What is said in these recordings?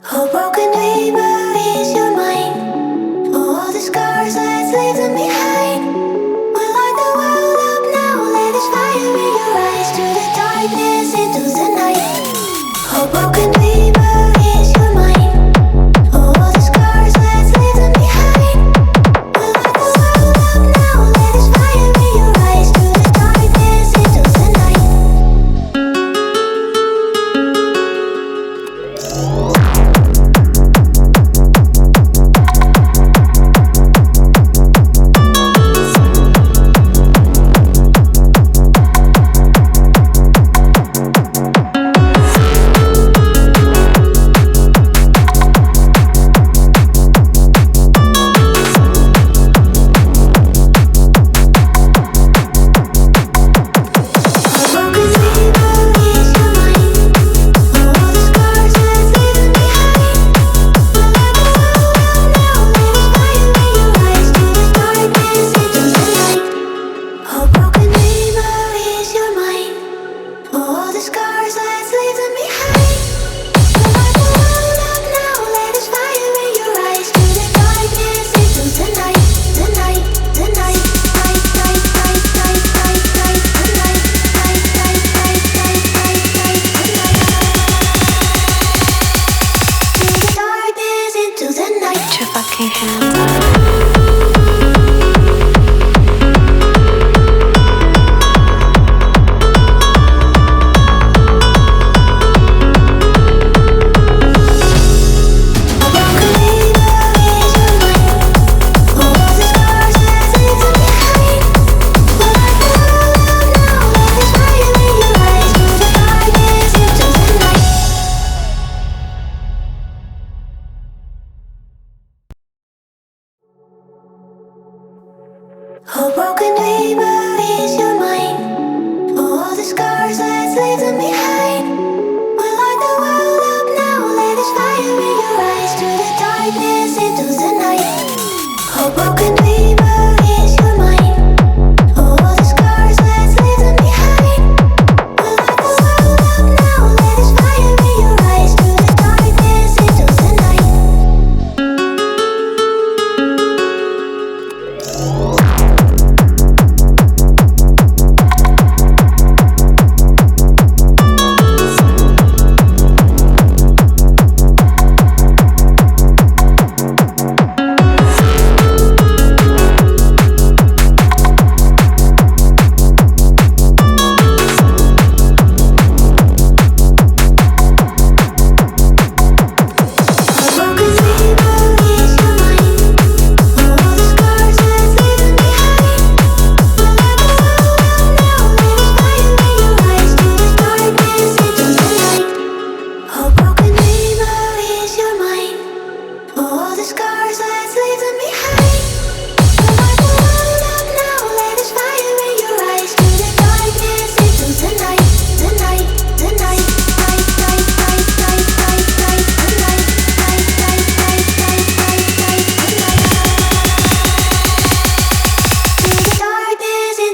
Oh, broken dreamer, is your mind? Oh, all the scars, let's leave them behind. We light the world up now, let us fire in your eyes. Through the darkness, into the night. Oh, broken dreamer, is your mind? Oh, all the scars, let's leave them behind. We light the world up now, let us fire in your eyes. Through the darkness, into the night. Oh, broken dreamer, is your mind? Oh, all the scars, let's leave them behind. We light the world up now, let us fire in your eyes. Through the darkness, into the night. Oh, broken dreamer, is your mind? Oh, all the scars, let's leave them behind. We light the world up now, let us fire in your eyes. Through the darkness,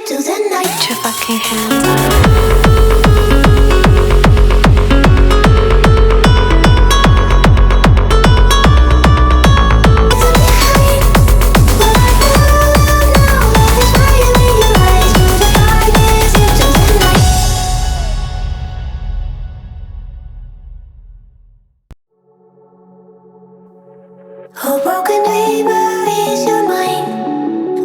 into the night. Oh, broken dreamer, is your mind?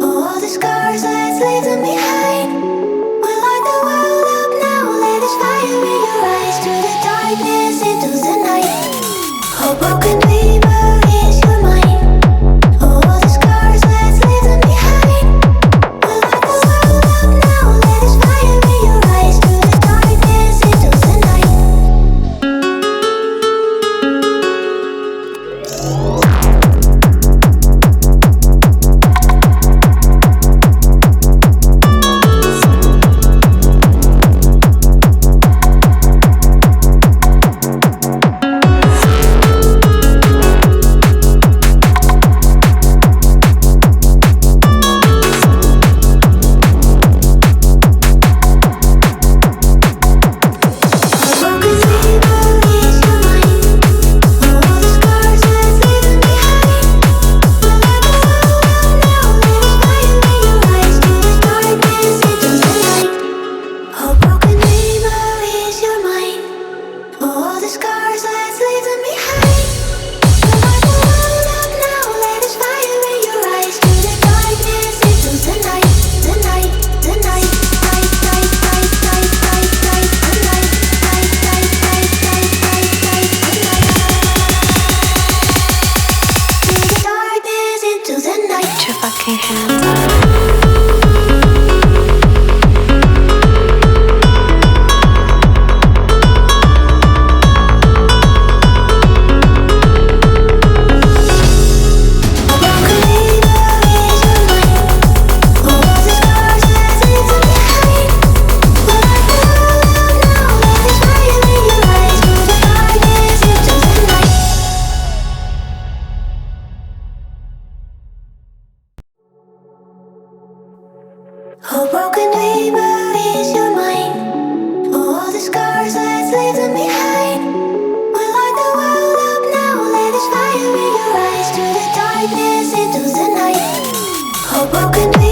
Oh, all the scars, let's leave them behind. We light the world up now, let us fire in your eyes. Through the darkness, into the night. Oh, broken dreamer, is your mind? Oh, all the scars, let's leave them behind. We light the world up now, let us fire in your eyes. Through the darkness, into the night. the scars, let's leave them behind. We'll light the world up now, let us fire in your eyes. Through the darkness into the night, the night, the night. Night, night, night, night, night, night, the night. Night, night, night, night, night, night, the night. Through the darkness into the night. Put your fucking hands up. Oh, broken dream, where is your mind? Oh, all the scars, let's leave them behind. We'll light the world up now, let us fire in your eyes. Through the darkness into the night. Oh, broken dream.